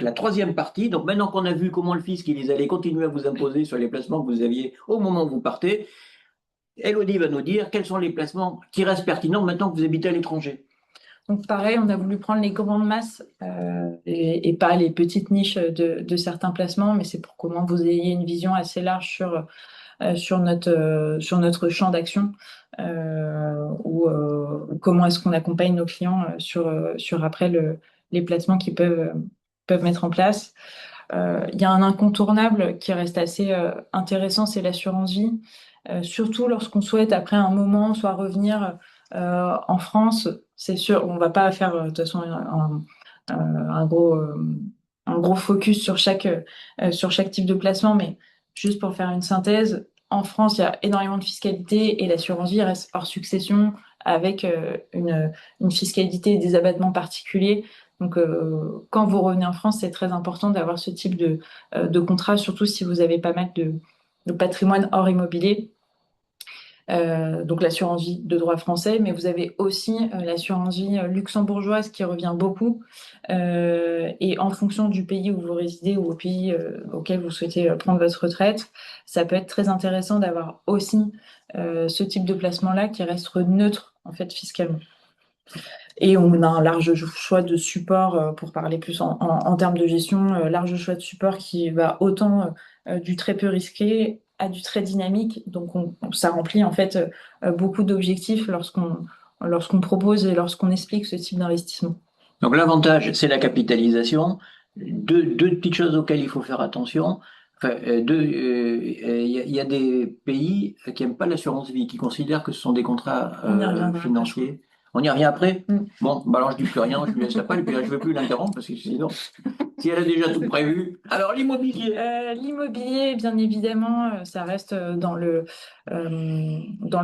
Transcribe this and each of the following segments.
attaque la troisième partie. Donc maintenant qu'on a vu comment le fisc ils allaient continuer à vous imposer sur les placements que vous aviez au moment où vous partez, Elodie va nous dire quels sont les placements qui restent pertinents maintenant que vous habitez à l'étranger. Donc pareil, on a voulu prendre les grandes masses et pas les petites niches de certains placements, mais c'est pour comment vous ayez une vision assez large sur notre champ d'action ou comment est-ce qu'on accompagne nos clients sur après les placements qu'ils peuvent mettre en place. Il y a un incontournable qui reste assez intéressant, c'est l'assurance vie. Surtout lorsqu'on souhaite après un moment soit revenir en France, c'est sûr, on va pas faire de toute façon un un gros focus sur chaque type de placement, mais juste pour faire une synthèse, en France, il y a énormément de fiscalité et l'assurance vie reste hors succession avec une fiscalité et des abattements particuliers. Donc, quand vous revenez en France, c'est très important d'avoir ce type de contrat, surtout si vous avez pas mal de patrimoine hors immobilier. Donc l'assurance vie de droit français, mais vous avez aussi l'assurance vie luxembourgeoise qui revient beaucoup. Et en fonction du pays où vous résidez ou au pays auquel vous souhaitez prendre votre retraite, ça peut être très intéressant d'avoir aussi ce type de placement-là qui reste neutre en fait fiscalement. Et on a un large choix de support, pour parler plus en termes de gestion, large choix de support qui va autant du très peu risqué à du très dynamique. Donc ça remplit en fait beaucoup d'objectifs lorsqu'on propose et lorsqu'on explique ce type d'investissement. Donc l'avantage, c'est la capitalisation. Deux petites choses auxquelles il faut faire attention. Enfin, il y a des pays qui n'aiment pas l'assurance vie, qui considèrent que ce sont des contrats On y reviendra après, je crois. financiers. On y revient après? Mm. Bon, bah alors je dis plus rien, je lui laisse la parole, et puis là, je ne veux plus l'interrompre parce que sinon, si elle a déjà tout prévu. Alors l'immobilier. L'immobilier, bien évidemment, ça reste dans le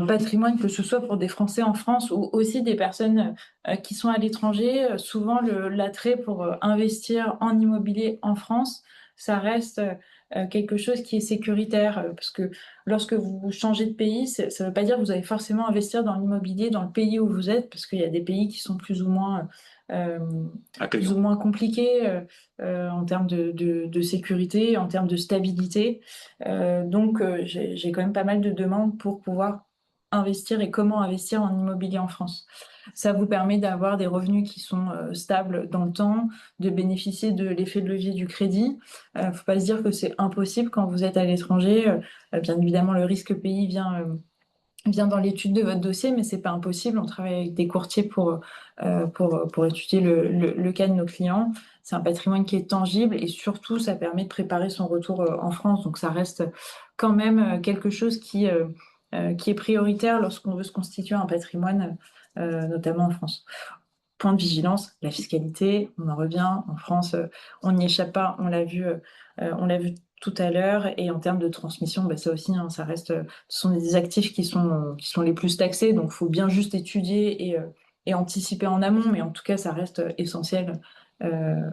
patrimoine, que ce soit pour des Français en France ou aussi des personnes qui sont à l'étranger. Souvent, l'attrait pour investir en immobilier en France, ça reste quelque chose qui est sécuritaire, parce que lorsque vous changez de pays, ça ne veut pas dire que vous allez forcément investir dans l'immobilier dans le pays où vous êtes, parce qu'il y a des pays qui sont euh, plus ou Accueillons. moins compliqués. En termes de sécurité, en termes de stabilité. Donc, j'ai quand même pas mal de demandes pour pouvoir investir et comment investir en immobilier en France. Ça vous permet d'avoir des revenus qui sont stables dans le temps, de bénéficier de l'effet de levier du crédit. Faut pas se dire que c'est impossible quand vous êtes à l'étranger. Bien évidemment, le risque pays vient dans l'étude de votre dossier, mais c'est pas impossible. On travaille avec des courtiers pour étudier le cas de nos clients. C'est un patrimoine qui est tangible et surtout, ça permet de préparer son retour en France. Donc, ça reste quand même quelque chose qui est prioritaire lorsqu'on veut se constituer un patrimoine, notamment en France. Point de vigilance, la fiscalité, on en revient. En France, on n'y échappe pas, on l'a vu tout à l'heure. Et en termes de transmission, bah, ça aussi, hein, ça reste, ce sont des actifs qui sont les plus taxés. Donc, il faut bien juste étudier et anticiper en amont. Mais en tout cas, ça reste essentiel euh,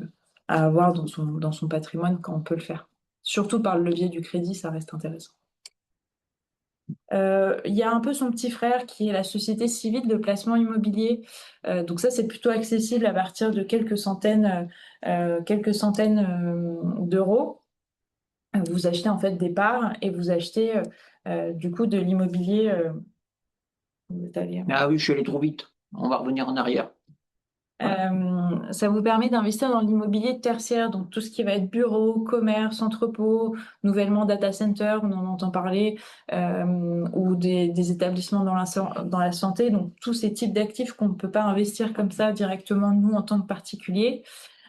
à avoir dans son patrimoine quand on peut le faire. Surtout par le levier du crédit, ça reste intéressant. Il y a un peu son petit frère qui est la société civile de placement immobilier. Donc ça, c'est plutôt accessible à partir de quelques centaines d'euros. Vous achetez en fait des parts et vous achetez du coup de l'immobilier. Vous êtes allé, Ah oui, je suis allé trop vite. On va revenir en arrière. Voilà. Ça vous permet d'investir dans l'immobilier tertiaire, donc tout ce qui va être bureau, commerce, entrepôt, nouvellement data center, on en entend parler, ou des établissements dans la santé, donc tous ces types d'actifs qu'on ne peut pas investir comme ça directement nous en tant que particulier.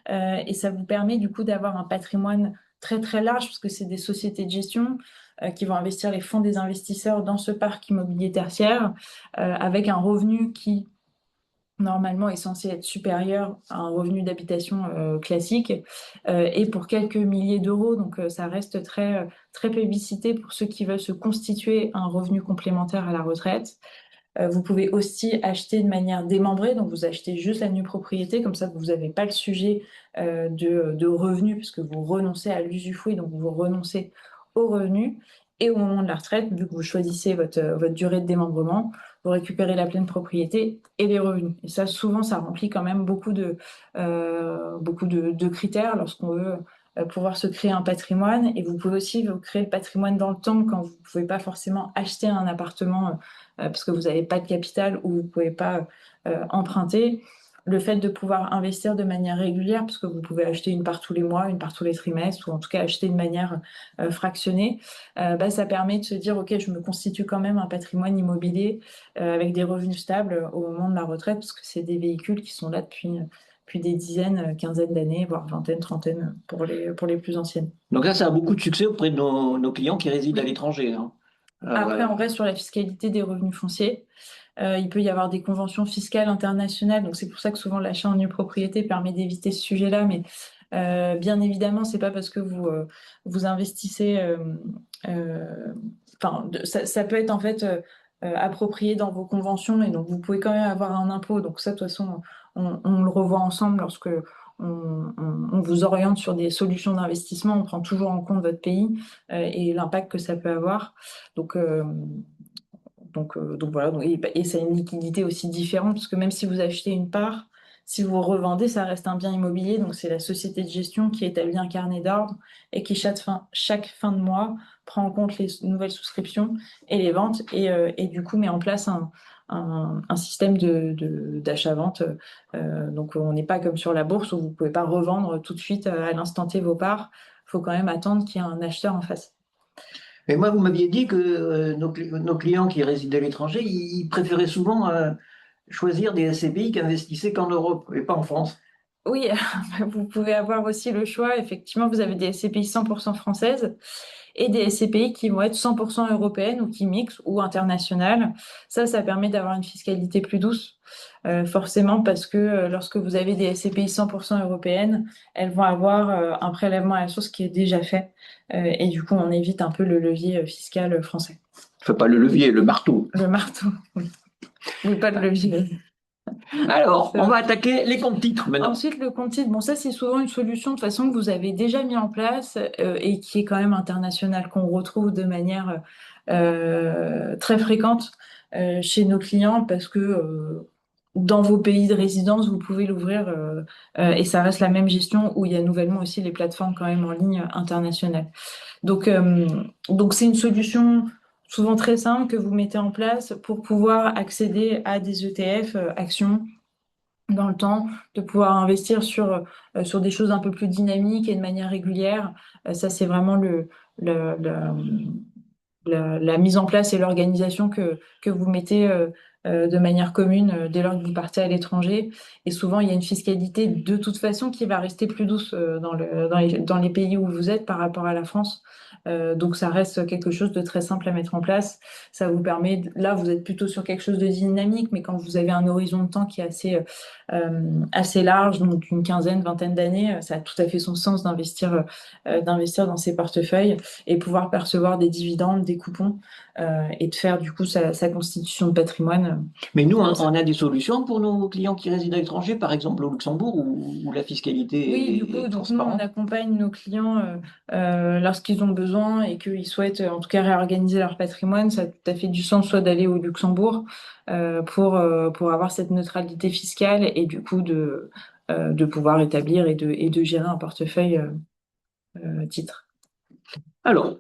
Et ça vous permet du coup d'avoir un patrimoine très très large, parce que c'est des sociétés de gestion qui vont investir les fonds des investisseurs dans ce parc immobilier tertiaire, avec un revenu qui normalement est censé être supérieur à un revenu d'habitation classique et pour quelques milliers d'euros. Donc ça reste très plébiscité pour ceux qui veulent se constituer un revenu complémentaire à la retraite. Vous pouvez aussi acheter de manière démembrée, donc vous achetez juste la nue propriété, comme ça vous n'avez pas le sujet de revenus puisque vous renoncez à l'usufruit, donc vous renoncez au revenu. Et au moment de la retraite, vu que vous choisissez votre durée de démembrement, vous récupérez la pleine propriété et les revenus. Et ça, souvent, ça remplit quand même beaucoup de critères lorsqu'on veut pouvoir se créer un patrimoine. Et vous pouvez aussi vous créer le patrimoine dans le temps quand vous ne pouvez pas forcément acheter un appartement parce que vous n'avez pas de capital ou vous ne pouvez pas emprunter. Le fait de pouvoir investir de manière régulière, parce que vous pouvez acheter une part tous les mois, une part tous les trimestres, ou en tout cas acheter de manière fractionnée, ça permet de se dire, OK, je me constitue quand même un patrimoine immobilier avec des revenus stables au moment de ma retraite, parce que c'est des véhicules qui sont là depuis des dizaines, quinzaines d'années, voire vingtaines, trentaines pour les plus anciennes. Donc là, ça a beaucoup de succès auprès de nos clients qui résident à Oui. l'étranger, hein. Après, Euh, on reste sur la fiscalité des revenus fonciers. Il peut y avoir des conventions fiscales internationales, donc c'est pour ça que souvent l'achat en nue propriété permet d'éviter ce sujet-là. Mais bien évidemment, c'est pas parce que vous investissez, ça peut être en fait approprié dans vos conventions et donc vous pouvez quand même avoir un impôt. Donc ça, de toute façon, on le revoit ensemble lorsque on vous oriente sur des solutions d'investissement. On prend toujours en compte votre pays et l'impact que ça peut avoir. Donc, euh, donc voilà, et ça a une liquidité aussi différente, parce que même si vous achetez une part, si vous revendez, ça reste un bien immobilier. Donc c'est la société de gestion qui établit un carnet d'ordre et qui chaque fin de mois prend en compte les nouvelles souscriptions et les ventes et du coup met en place un système d'achat-vente. Donc on n'est pas comme sur la bourse où vous ne pouvez pas revendre tout de suite à l'instant T vos parts. Il faut quand même attendre qu'il y ait un acheteur en face. Et moi, vous m'aviez dit que nos clients qui résident à l'étranger, ils préféraient souvent choisir des SCPI qui investissaient qu'en Europe et pas en France. Oui, vous pouvez avoir aussi le choix. Effectivement, vous avez des SCPI 100% françaises et des SCPI qui vont être 100% européennes ou qui mixent ou internationales. Ça permet d'avoir une fiscalité plus douce, forcément parce que lorsque vous avez des SCPI 100% européennes, elles vont avoir un prélèvement à la source qui est déjà fait. Et du coup, on évite un peu le levier fiscal français. Enfin, pas le levier, le marteau. Le marteau, oui. Oui, pas le levier. Alors, on va attaquer les comptes titres maintenant. Ensuite, le compte titre, bon, ça, c'est souvent une solution de façon que vous avez déjà mis en place et qui est quand même internationale, qu'on retrouve de manière très fréquente chez nos clients parce que dans vos pays de résidence, vous pouvez l'ouvrir et ça reste la même gestion où il y a nouvellement aussi les plateformes quand même en ligne internationales. Donc, euh, donc c'est une solution souvent très simple que vous mettez en place pour pouvoir accéder à des ETF, actions dans le temps, de pouvoir investir sur des choses un peu plus dynamiques et de manière régulière. Ça, c'est vraiment le, le- la mise en place et l'organisation que vous mettez de manière commune dès lors que vous partez à l'étranger. Et souvent, il y a une fiscalité de toute façon qui va rester plus douce dans les pays où vous êtes par rapport à la France. Donc, ça reste quelque chose de très simple à mettre en place. Ça vous permet, là, vous êtes plutôt sur quelque chose de dynamique, mais quand vous avez un horizon de temps qui est assez large, donc une quinzaine, vingtaine d'années, ça a tout à fait son sens d'investir dans ces portefeuilles et pouvoir percevoir des dividendes, des coupons et de faire du coup sa constitution de patrimoine. Mais nous, Comme ça. on a des solutions pour nos clients qui résident à l'étranger, par exemple au Luxembourg, où la Oui, du fiscalité coup, est donc nous, on transparente. accompagne nos clients lorsqu'ils ont besoin et qu'ils souhaitent en tout cas réorganiser leur patrimoine. Ça a tout à fait du sens soit d'aller au Luxembourg pour avoir cette neutralité fiscale et du coup de pouvoir établir et de gérer un portefeuille titre. Alors,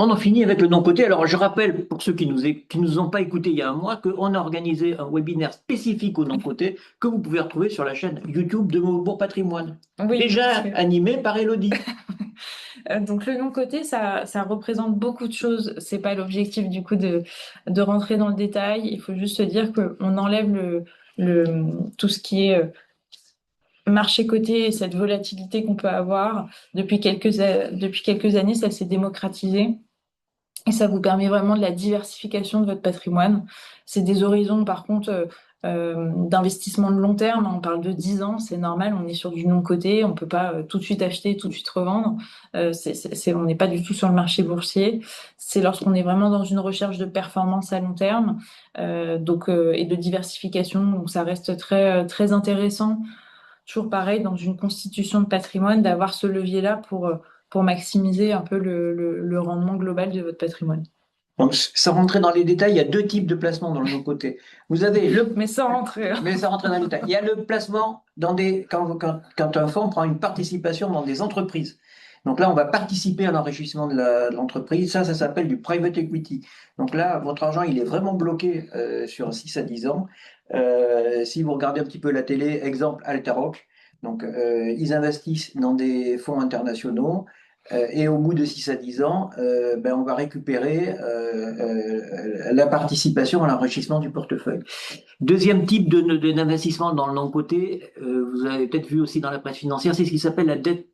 on en finit avec le non-coté. Alors, je rappelle, pour ceux qui nous ont pas écoutés il y a un mois, qu'on a organisé un webinaire spécifique au non-coté que vous pouvez retrouver sur la chaîne YouTube de Montebourg Patrimoine. Oui, parce Déjà que animé par Elodie. donc le non-coté, ça représente beaucoup de choses. C'est pas l'objectif du coup de rentrer dans le détail. Il faut juste se dire qu'on enlève tout ce qui est marché coté et cette volatilité qu'on peut avoir. Depuis quelques années, ça s'est démocratisé. Et ça vous permet vraiment de la diversification de votre patrimoine. C'est des horizons, par contre, d'investissement de long terme. On parle de 10 ans, c'est normal. On est sur du non-coté. On peut pas tout de suite acheter, tout de suite revendre. On n'est pas du tout sur le marché boursier. C'est lorsqu'on est vraiment dans une recherche de performance à long terme, et de diversification. Donc, ça reste très intéressant. Toujours pareil, dans une constitution de patrimoine, d'avoir ce levier-là pour maximiser un peu le rendement global de votre patrimoine. Donc, sans rentrer dans les détails, il y a deux types de placements dans le non-coté. Vous avez Mais sans rentrer. mais sans rentrer dans les détails, il y a le placement dans des, quand un fonds prend une participation dans des entreprises. Donc là, on va participer à l'enrichissement de l'entreprise. Ça s'appelle du private equity. Donc là, votre argent, il est vraiment bloqué sur 6 à 10 ans. Si vous regardez un petit peu la télé, exemple Alteroc, donc ils investissent dans des fonds internationaux. Et au bout de 6 à 10 ans, ben, on va récupérer la participation à l'enrichissement du portefeuille. Deuxième type d'investissement dans le non-coté, vous avez peut-être vu aussi dans la presse financière, c'est ce qui s'appelle la dette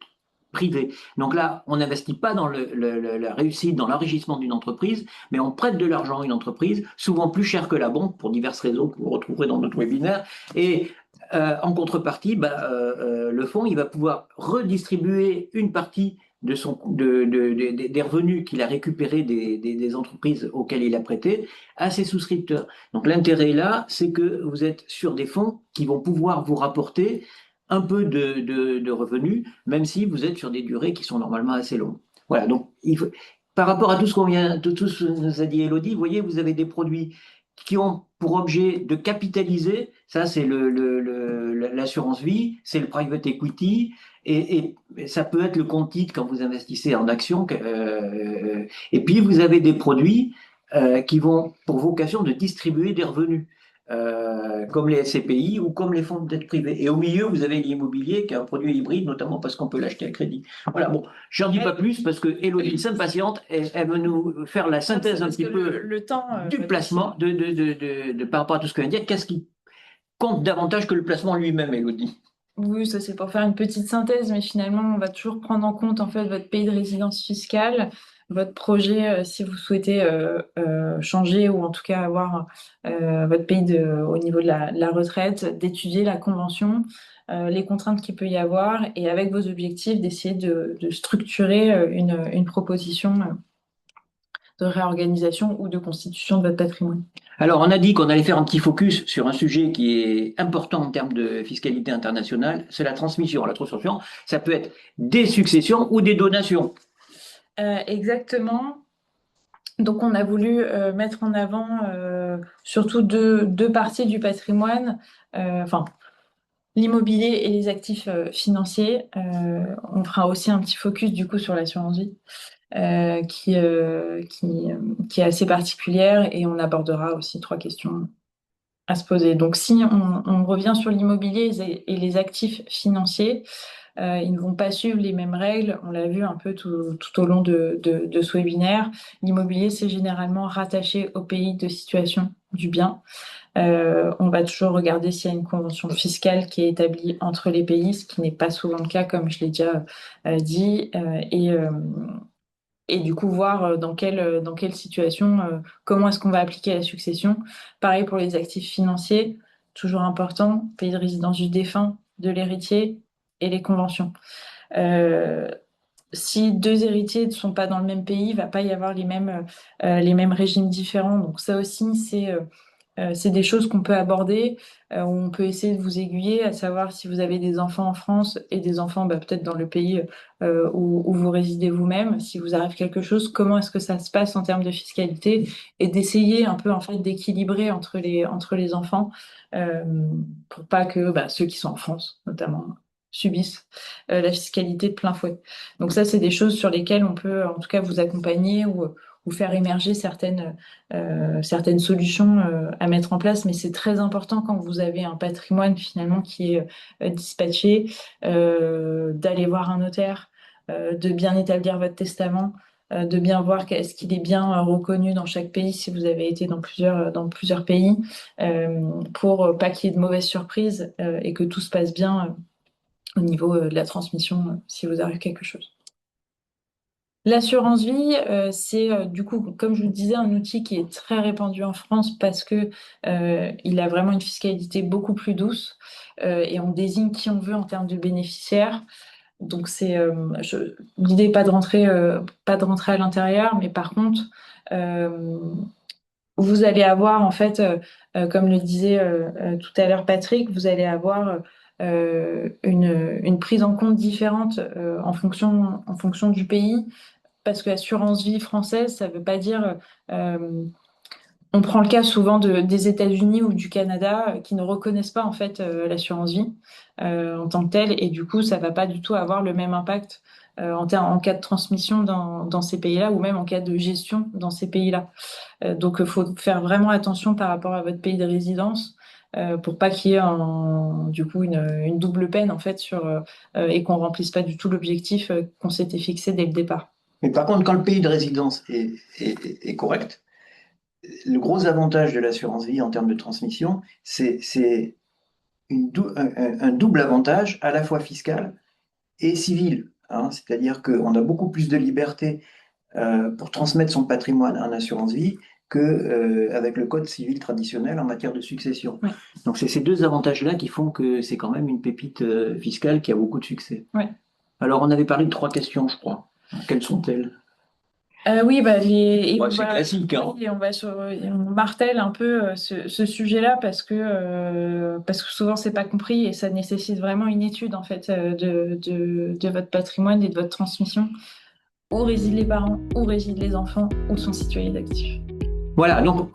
privée. Donc là, on n'investit pas dans la réussite, dans l'enrichissement d'une entreprise, mais on prête de l'argent à une entreprise, souvent plus cher que la banque, pour diverses raisons que vous retrouverez dans notre webinaire. Et en contrepartie, bah, le fonds, il va pouvoir redistribuer une partie des revenus qu'il a récupérés des entreprises auxquelles il a prêté à ses souscripteurs. Donc l'intérêt là, c'est que vous êtes sur des fonds qui vont pouvoir vous rapporter un peu de revenus, même si vous êtes sur des durées qui sont normalement assez longues. Voilà, donc par rapport à tout ce qu'on vient, tout ce que nous a dit Elodie, vous voyez, vous avez des produits qui ont pour objet de capitaliser, ça c'est l'assurance vie, c'est le private equity, et ça peut être le compte titre quand vous investissez en actions. Et puis vous avez des produits qui vont pour vocation de distribuer des revenus, comme les SCPI ou comme les fonds de dette privée. Et au milieu, vous avez l'immobilier qui est un produit hybride, notamment parce qu'on peut l'acheter à crédit. Voilà, bon, j'en dis pas plus parce que Élodie s'impatiente et elle veut nous faire la synthèse un petit peu le temps du placement par rapport à tout ce que vient de dire. Qu'est-ce qui compte davantage que le placement lui-même, Élodie? Oui, ça c'est pour faire une petite synthèse, mais finalement, on va toujours prendre en compte en fait votre pays de résidence fiscale, votre projet si vous souhaitez changer ou en tout cas avoir votre pays au niveau de la retraite, d'étudier la convention, les contraintes qu'il peut y avoir et avec vos objectifs d'essayer de structurer une proposition de réorganisation ou de constitution de votre patrimoine. Alors, on a dit qu'on allait faire un petit focus sur un sujet qui est important en termes de fiscalité internationale, c'est la transmission. La transmission, ça peut être des successions ou des donations. Exactement. Donc, on a voulu mettre en avant surtout deux parties du patrimoine, enfin, l'immobilier et les actifs financiers. On fera aussi un petit focus du coup sur l'assurance vie, qui est assez particulière et on abordera aussi trois questions à se poser. Donc, si on revient sur l'immobilier et les actifs financiers, ils ne vont pas suivre les mêmes règles. On l'a vu un peu tout au long de ce webinaire. L'immobilier, c'est généralement rattaché au pays de situation du bien. On va toujours regarder s'il y a une convention fiscale qui est établie entre les pays, ce qui n'est pas souvent le cas, comme je l'ai déjà dit. Et du coup, voir dans quelle situation, comment est-ce qu'on va appliquer la succession. Pareil pour les actifs financiers, toujours important, pays de résidence du défunt, de l'héritier et les conventions. Euh, Si deux héritiers ne sont pas dans le même pays, il va pas y avoir les mêmes régimes différents. Donc ça aussi, c'est des choses qu'on peut aborder, où on peut essayer de vous aiguiller, à savoir si vous avez des enfants en France et des enfants bah, peut-être dans le pays où vous résidez vous-même. Si vous arrive quelque chose, comment est-ce que ça se passe en termes de fiscalité et d'essayer un peu en fait d'équilibrer entre les enfants euh, pour pas que bah, ceux qui sont en France, notamment, subissent la fiscalité de plein fouet. Donc ça, c'est des choses sur lesquelles on peut en tout cas vous accompagner ou faire émerger certaines solutions à mettre en place. Mais c'est très important quand vous avez un patrimoine finalement qui est dispatché, d'aller voir un notaire, de bien établir votre testament. De bien voir est-ce qu'il est bien reconnu dans chaque pays si vous avez été dans plusieurs pays pour pas qu'il y ait de mauvaises surprises et que tout se passe bien au niveau de la transmission si vous arrive quelque chose. L'assurance vie, c'est du coup, comme je vous le disais, un outil qui est très répandu en France parce que il a vraiment une fiscalité beaucoup plus douce et on désigne qui on veut en termes de bénéficiaires. Donc l'idée pas de rentrer à l'intérieur, mais par contre, euh, vous allez avoir en fait, comme le disait tout à l'heure Patrick, vous allez avoir une prise en compte différente en fonction du pays parce que l'assurance vie française, ça veut pas dire... on prend le cas souvent des États-Unis ou du Canada qui ne reconnaissent pas en fait l'assurance vie en tant que telle, et du coup ça va pas du tout avoir le même impact en cas de transmission dans ces pays-là, ou même en cas de gestion dans ces pays-là. Donc il faut faire vraiment attention par rapport à votre pays de résidence pour pas qu'il y ait du coup une double peine en fait et qu'on remplisse pas du tout l'objectif qu'on s'était fixé dès le départ. Mais par contre, quand le pays de résidence est correct, le gros avantage de l'assurance vie en termes de transmission, c'est un double avantage à la fois fiscal et civil, hein. C'est-à-dire qu'on a beaucoup plus de liberté pour transmettre son patrimoine en assurance vie que avec le code civil traditionnel en matière de succession. Ouais. Donc c'est ces deux avantages-là qui font que c'est quand même une pépite fiscale qui a beaucoup de succès. Ouais. Alors on avait parlé de 3 questions, je crois. Quelles sont-elles? Oui, bah Ouais, c'est classique, hein. oui, on martèle un peu ce sujet-là parce que souvent c'est pas compris et ça nécessite vraiment une étude en fait de votre patrimoine et de votre transmission. Où résident les parents, où résident les enfants, où sont situés les actifs. Voilà, donc